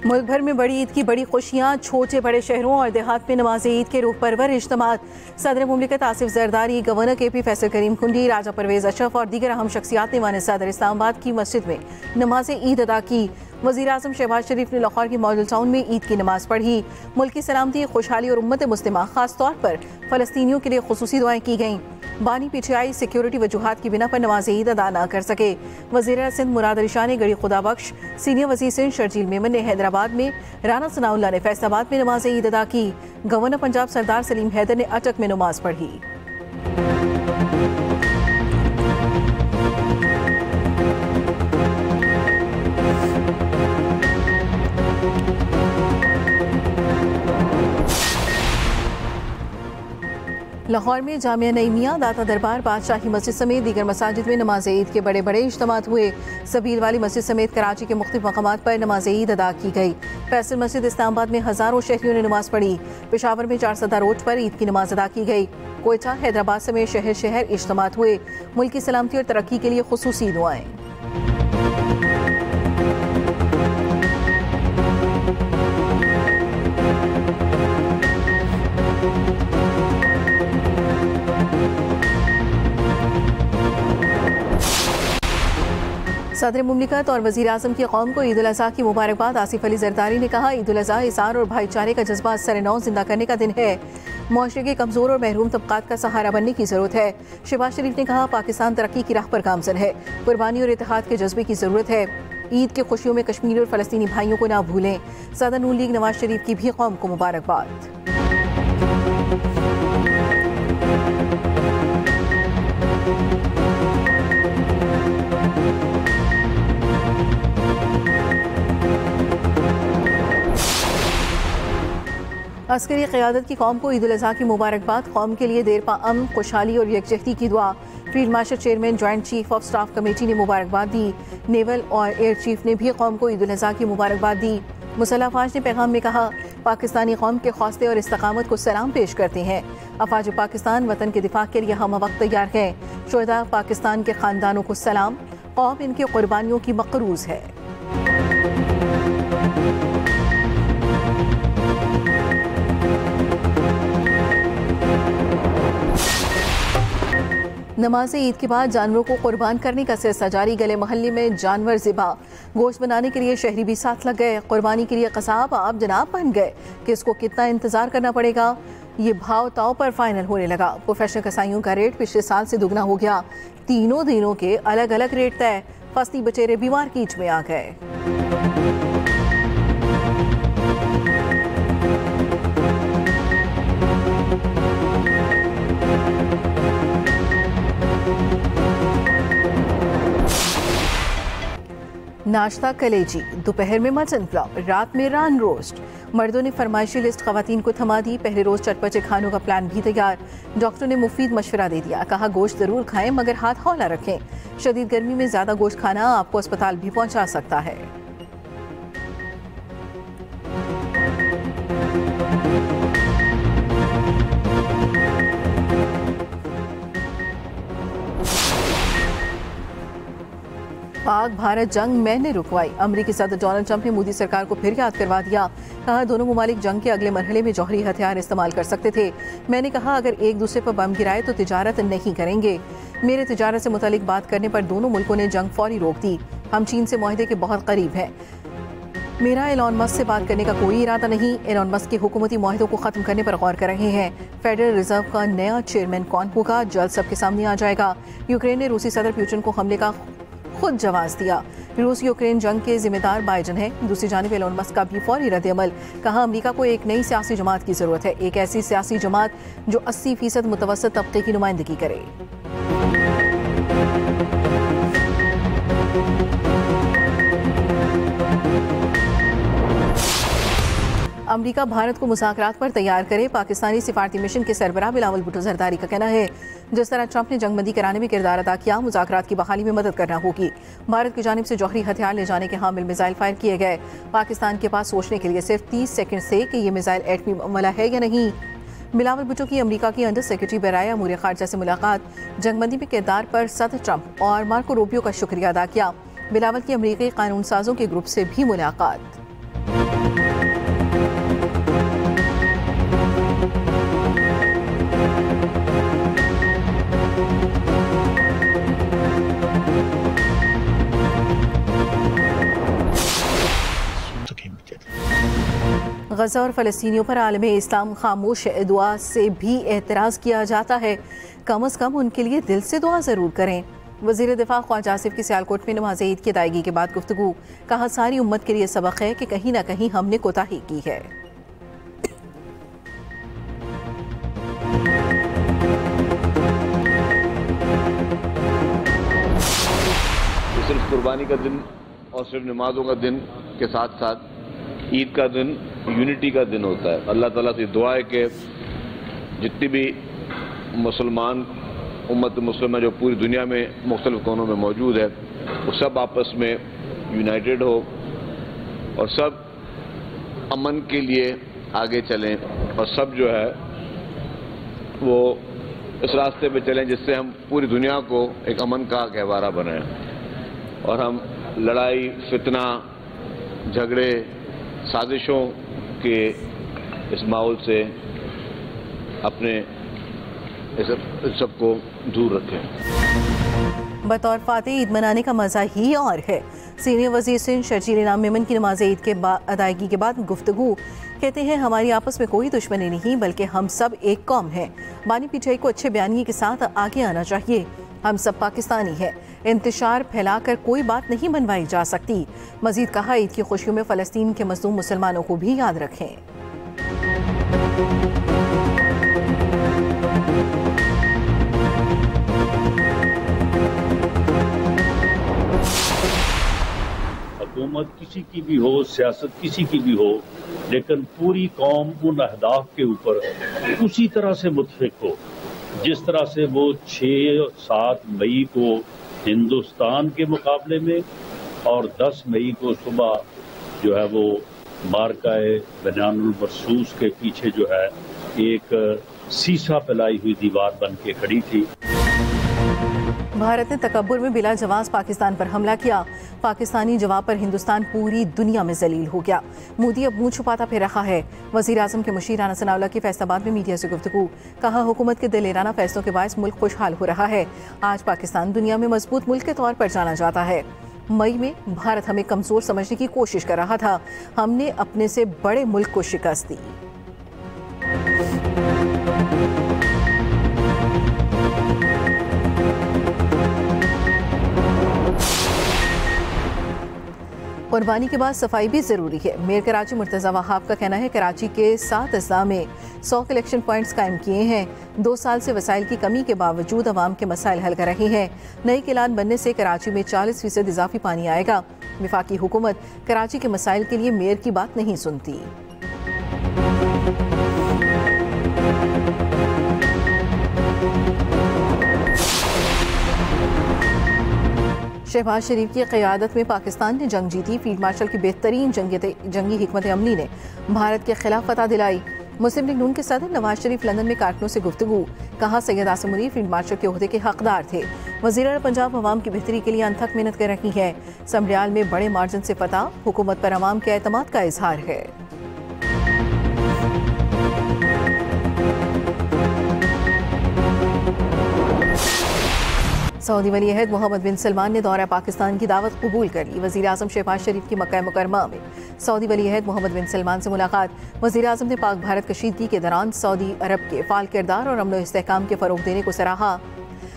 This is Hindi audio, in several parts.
मुल्क भर में बड़ी ईद की बड़ी खुशियाँ, छोटे बड़े शहरों और देहात में नमाज ईद के रूह परवर इज्तिमात। सदर मुमलिकत आसिफ जरदारी, गवर्नर KP फैसल करीम कुंडी, राजा परवेज अशरफ और दीगर अहम शख्सियात ने वाने सदर इस्लामाबाद की मस्जिद में नमाज ईद अदा की। वज़ीर आज़म शहबाज शरीफ ने लाहौर की मॉडल टाउन में ईद की नमाज पढ़ी। मुल्क की सलामती, खुशहाली और उम्मत मुस्लिमा खास तौर पर फ़लस्तीनियों के लिए खुसूसी दुआएं की गईं। बानी PTI सिक्योरिटी वजूहात की बिना पर नमाज ईद अदा न कर सके। वज़ीर सिंध मुराद अली शाह ने गड़ी खुदा बख्श, सीनियर वज़ीर सिंध शर्जील मेमन ने हैदराबाद में, राना सनाउल्लाह ने फैसलाबाद में नमाज ईद अदा की। गवर्नर पंजाब सरदार सलीम हैदर ने अटक में नमाज पढ़ी। लाहौर में जामिया नईमिया, दाता दरबार, बादशाही मस्जिद समेत दीगर मसाजिद में नमाज ईद के बड़े बड़े इज्तिमात हुए। सबील वाली मस्जिद समेत कराची के मुख्तलिफ मकामात पर नमाज ईद अदा की गई। फैसल मस्जिद इस्लामाबाद में हज़ारों शहरियों ने नमाज पढ़ी। पेशावर में 4 सदा रोड पर ईद की नमाज अदा की गई। कोयटा, हैदराबाद समेत शहर शहर इज्तिमात हुए। मुल्क की सलामती और तरक्की के लिए खुसूसी दुआएं। सदर मुमलिकत और वज़ीर आज़म की कौम को ईद उल अज़हा की मुबारकबाद। आसिफ अली जरदारी ने कहा, ईद उल अज़हा इज़हार और भाईचारे का जज्बा सर-ए-नौ जिंदा करने का दिन है। मुआशरे के कमज़ोर और महरूम तबकात का सहारा बनने की ज़रूरत है। शहबाज शरीफ ने कहा, पाकिस्तान तरक्की की राह पर गामज़न है। कुर्बानी और इत्तेहाद के जज्बे की ज़रूरत है। ईद के खुशियों में कश्मीरी और फ़लस्तीनी भाइयों को ना भूलें। सदर नून लीग नवाज शरीफ की भी कौम को मुबारकबाद। अस्करी क़यादत की कौम को ईद उल अज़हा की मुबारकबाद। कौम के लिए देर पा अमन, खुशहाली और यकजहती की दुआ। Field marshal chairman joint chief of staff committee ने मुबारकबाद दी। नेवल और एयर चीफ ने भी कौम को ईद उल अज़हा की मुबारकबाद दी। मुसल्लह अफ़वाज ने पैगाम में कहा, पाकिस्तानी कौम के हौसले और इस्तकामत को सलाम पेश करते हैं। अफ़वाज पाकिस्तान वतन के दिफा के लिए हम वक्त तैयार हैं। शुहदा पाकिस्तान के ख़ानदानों को सलाम। कौम इनकी कुर्बानियों की मक़रूज़ है। नमाज ईद के बाद जानवरों को कुर्बान करने का सिलसिला जारी। गले मोहल्ले में जानवर ज़िबा, गोश्त बनाने के लिए शहरी भी साथ लग गए। कुर्बानी के लिए कसाब आप जनाब बन गए कि इसको कितना इंतजार करना पड़ेगा, ये भाव ताव पर फाइनल होने लगा। प्रोफेशनल कसाईयों का रेट पिछले साल से दुगना हो गया। तीनों दिनों के अलग अलग रेट तय। फसली बचेरे बीमार कीच में आ गए। नाश्ता कलेजी, दोपहर में मटन पुलाव, रात में रान रोस्ट। मर्दों ने फरमाइशी लिस्ट खवातीन को थमा दी। पहले रोज चटपटे खानों का प्लान भी तैयार। डॉक्टर ने मुफीद मशवरा दे दिया, कहा गोश्त जरूर खाएं मगर हाथ हौला रखें। शदीद गर्मी में ज्यादा गोश्त खाना आपको अस्पताल भी पहुंचा सकता है। पाक भारत जंग मैंने रुकवाई। अमेरिकी सदर डोनाल्ड ट्रंप ने मोदी सरकार को फिर याद करवा दिया। कहा, दोनों मुमालिक जंग के अगले मरहले में जौहरी हथियार इस्तेमाल कर सकते थे। मैंने कहा, अगर एक दूसरे पर बम गिराए तो तिजारत नहीं करेंगे। मेरे तिजारत से मुतालिक बात करने पर दोनों मुल्कों ने जंग फौरी रोक दी। हम चीन से मुआहदे के बहुत करीब हैं। मेरा एलॉन मस्क से बात करने का कोई इरादा नहीं। एलॉन मस्क के हुकूमती मुआहदों को खत्म करने पर गौर कर रहे हैं। फेडरल रिजर्व का नया चेयरमैन कौन होगा, जल्द सबके सामने आ जाएगा। यूक्रेन ने रूसी सदर पुतिन को हमले का खुद जवाब दिया। रूस यूक्रेन जंग के जिम्मेदार बाइडेन है। दूसरी जानिब एलॉन मस्क का भी फौरी रद्द-ए-अमल। कहा, अमेरिका को एक नई सियासी जमात की जरूरत है, एक ऐसी सियासी जमात जो 80% मुतवस्सित तबके की नुमाइंदगी करे। अमेरिका भारत को मुज़ाकरात पर तैयार करे। पाकिस्तानी सिफारती मिशन के सरबराह बिलावल भुट्टो जरदारी का कहना है, जिस तरह ट्रंप ने जंगबंदी कराने में किरदार अदा किया, मुज़ाकरात की बहाली में मदद करना होगी। भारत की जानिब से जौहरी हथियार ले जाने के हामिल मिसाइल फायर किए गए। पाकिस्तान के पास सोचने के लिए सिर्फ 30 सेकंड से कि ये मिसाइल एटमी हमला है या नहीं। बिलावल भुट्टो की अमेरिका की अंडर सेक्रेटरी बराए अमूर खारजा से मुलाकात। जंगबंदी में किरदार पर सदर ट्रंप और मार्को रूबियो का शुक्रिया अदा किया। बिलावल की अमेरिकी कानून साजों के ग्रुप से भी मुलाकात। गजा और फलस्तीनियों पर आलम इस्लाम खामोश है, दुआ से भी एतराज़ किया जाता है। कम अज़ कम उनके लिए दिल से दुआ ज़रूर करें। वज़ीर दिफा ख्वाजा आसिफ की सियालकोट में नमाज ईद की अदायगी के बाद गुफ्तगू। कहा, सारी उम्मत के लिए सबक है कि कहीं ना कहीं हमने कोताही की है। सिर्फ कुर्बानी का दिन और सिर्फ नमाजों का दिन के साथ साथ ईद का दिन यूनिटी का दिन होता है। अल्लाह ताला से दुआ है कि जितनी भी मुसलमान उम्मत मुस्लिमा जो पूरी दुनिया में मुख्तलिफ कोनों में मौजूद है, वो सब आपस में यूनाइटेड हो और सब अमन के लिए आगे चलें और सब जो है वो इस रास्ते पे चलें जिससे हम पूरी दुनिया को एक अमन का गहवारा बनाएं और हम लड़ाई, फितना, झगड़े, साजिशों के इस माहौल से अपने सबको दूर रखें। बतौर फातेह ईद मनाने का मजा ही और है। सीनियर वजीर सिंध शर्जील इनाम मेमन की नमाज ईद के अदायगी के बाद गुफ्तगू। कहते हैं, हमारी आपस में कोई दुश्मनी नहीं बल्कि हम सब एक कौम हैं। बानी पीटीआई को अच्छे बयानिए के साथ आगे आना चाहिए। हम सब पाकिस्तानी हैं। इंतशार फैलाकर कोई बात नहीं बनवाई जा सकती। मजीद कहा, ईद की खुशियों में फ़लस्तीन के मज़लूम मुसलमानों को भी याद रखें। हुकूमत किसी की भी हो, सियासत किसी की भी हो, लेकिन पूरी कौम उन अहदाफ के ऊपर उसी तरह से मुतफिक हो जिस तरह से वो 6-7 मई को हिंदुस्तान के मुकाबले में और 10 मई को सुबह जो है वो मार्काए बयानुल मरसूस के पीछे जो है एक सीसा फैलाई हुई दीवार बन के खड़ी थी। भारत ने तकब्बुर में बिला जवाब पाकिस्तान पर हमला किया। पाकिस्तानी जवाब पर हिंदुस्तान पूरी दुनिया में जलील हो गया। मोदी अब मुंह छुपाता फिर रहा है। वजीर आजम के मुशीर राना सनाउल्लाह की फैसलाबाद में मीडिया से गुफ्तगू। कहा, हुकूमत के दिलेराना फैसलों के बायस मुल्क खुशहाल हो रहा है। आज पाकिस्तान दुनिया में मजबूत मुल्क के तौर पर जाना जाता है। मई में भारत हमें कमजोर समझने की कोशिश कर रहा था। हमने अपने से बड़े मुल्क को शिकस्त दी। कुर्बानी के बाद सफाई भी जरूरी है। मेयर कराची मुर्तज़ा वहाब का कहना है, कराची के 7 अज़ला में 100 कलेक्शन पॉइंट्स कायम किए हैं। 2 साल से वसाइल की कमी के बावजूद अवाम के मसाइल हल कर रहे हैं। नई किलान बनने से कराची में 40% इजाफी पानी आएगा। वफाकी हुकूमत कराची के मसाइल के लिए मेयर की बात नहीं सुनती। शहबाज शरीफ की क़यादत में पाकिस्तान ने जंग जीती। फील्ड मार्शल की बेहतरीन जंगी हिकमत अमली ने भारत के खिलाफ फतह दिलाई। मुस्लिम लीग नून के सदर नवाज शरीफ लंदन में कारकुनों से गुफ्तगू। कहा, सैयद आसिम मुनीर फील्ड मार्शल के ओहदे के हकदार थे। वज़ीर पंजाब अवाम की बेहतरी के लिए अनथक मेहनत कर रही है। समरियाल में बड़े मार्जिन से फतह, हुकूमत पर अवाम के एतमाद का इजहार है। सऊदी वली अहद मोहम्मद बिन सलमान ने दौरा पाकिस्तान की दावत कबूल कर ली। वज़ीर आज़म शहबाज शरीफ की मक्का मुकर्रमा में सऊदी वली अहद मोहम्मद बिन सलमान से मुलाकात। वज़ीर आज़म ने पाक भारत कशीदगी के दौरान सऊदी अरब के फ़ाल किरदार और अमन व इस्तेहकाम के फ़रोग़ देने को सराहा।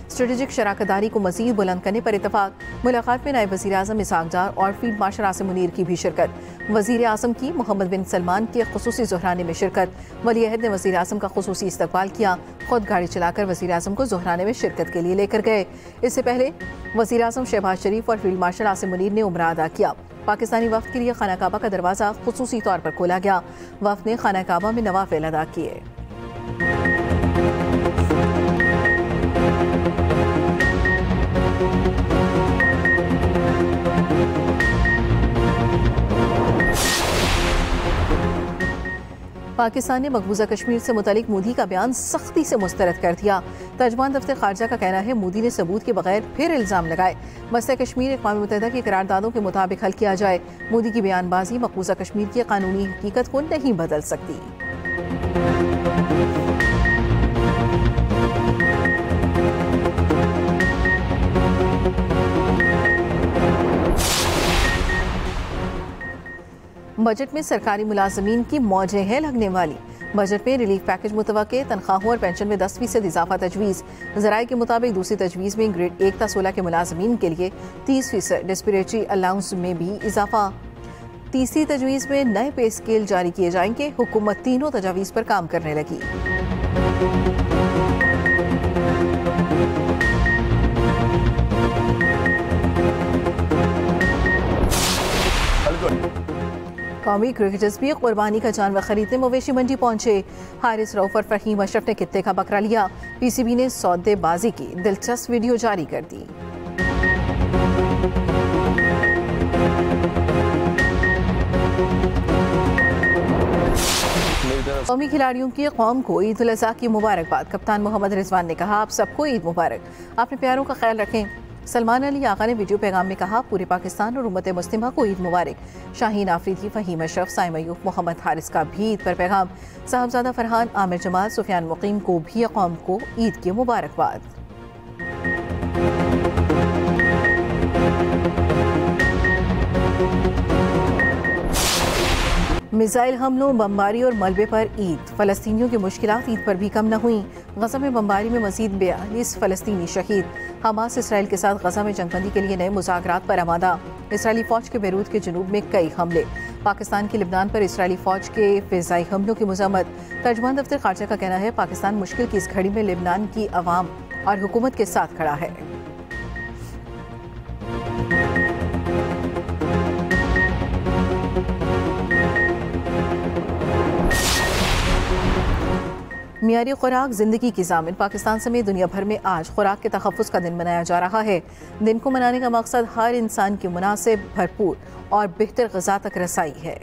स्ट्रेटेजिक शराकतदारी को मज़ीद बुलंद करने पर इतफाक। मुलाकात में नायब वज़ीर आज़म इसहाक़ डार और फील्ड मार्शल आसिम मुनीर की भी शिरकत। वज़ीर आज़म की मोहम्मद बिन सलमान के खुसूसी ज़ोहराने में शिरकत। वली अहद ने वज़ीर आज़म का खुसूसी इस्तकबाल किया। खुद गाड़ी चलाकर वज़ीर आज़म को ज़ोहराने में शिरकत के लिए लेकर गए। इससे पहले वज़ीर आज़म शहबाज शरीफ और फील्ड मार्शल आसिम मुनीर ने उम्रा अदा किया। पाकिस्तानी वफ़द के लिए खाना काबा का दरवाज़ा खुसूसी तौर पर खोला गया। वफ़द ने खाना काबा में नवाफिल अदा किए। पाकिस्तान ने मकबूजा कश्मीर से मुतालिक मोदी का बयान सख्ती से मुस्तरद कर दिया। तर्जमान दफ्तर खारजा का कहना है मोदी ने सबूत के बगैर फिर इल्ज़ाम लगाए। मसला कश्मीर अक़वाम मुत्तहिदा की करारदादों के मुताबिक हल किया जाए। मोदी की बयानबाजी मकबूजा कश्मीर की कानूनी हकीकत को नहीं बदल सकती। बजट में सरकारी मुलाजमीन की मौजें हैं लगने वाली। बजट में रिलीफ पैकेज मुतवक्के, तनख्वाहों और पेंशन में 10% इजाफा तजवीज़। ज़राए के मुताबिक दूसरी तजवीज़ में ग्रेड 1 ता 16 के मुलाजमीन के लिए 30% डिस्पैरिटी अलाउंस में भी इजाफा। तीसरी तजवीज़ में नए पे स्केल जारी किए जाएंगे। हुकूमत तीनों तजावीज़ पर काम करने लगी। कौमी क्रिकेटर्स भी कुर्बानी का जानवर खरीदने मवेशी मंडी पहुंचे। हारिस रऊफ और फहीम अशरफ ने कित्ते का बकरा लिया। पीसीबी ने सौदेबाजी की दिलचस्प वीडियो जारी कर दी। कौमी खिलाड़ियों की कौम को ईद उल अज़हा की मुबारकबाद। कप्तान मोहम्मद रिजवान ने कहा, आप सबको ईद मुबारक, अपने प्यारों का ख्याल रखें। सलमान अली आगा ने वीडियो पैगाम में कहा, पूरे पाकिस्तान और उम्मत मुस्लिमा को ईद मुबारक। शाहीन आफरीदी, फहीम अशरफ, साइम अयूब, मोहम्मद हारिस का भी ईद पर पैगाम। साहबजादा फरहान, आमिर जमाल, सुफियान मुकीम को भी कौम को ईद की मुबारकबाद। मिसाइल हमलों, बमबारी और मलबे पर ईद। फ़लस्तीनियों की मुश्किलात ईद पर भी कम न हुई। गज़ा में बमबारी में मज़ीद 42 फ़लस्तीनी शहीद। हमास इसराइल के साथ गज़ा में जंगबंदी के लिए नए मुज़ाकरात पर आमादा। इसराइली फ़ौज के बेरूत के जनूब में कई हमले। पाकिस्तान की लिबनान पर इसराइली फ़ौज के फ़िज़ाई हमलों की मज़म्मत। तर्जुमान दफ्तर खारजा का कहना है, पाकिस्तान मुश्किल की इस घड़ी में लिबनान की अवाम और हुकूमत के साथ खड़ा है। मियारी खुराक ज़िंदगी की ज़ामिन। पाकिस्तान समेत दुनिया भर में आज खुराक के तहफ़्फ़ुज़ का दिन मनाया जा रहा है। दिन को मनाने का मकसद हर इंसान की मुनासिब, भरपूर और बेहतर ग़िज़ा तक रसाई है।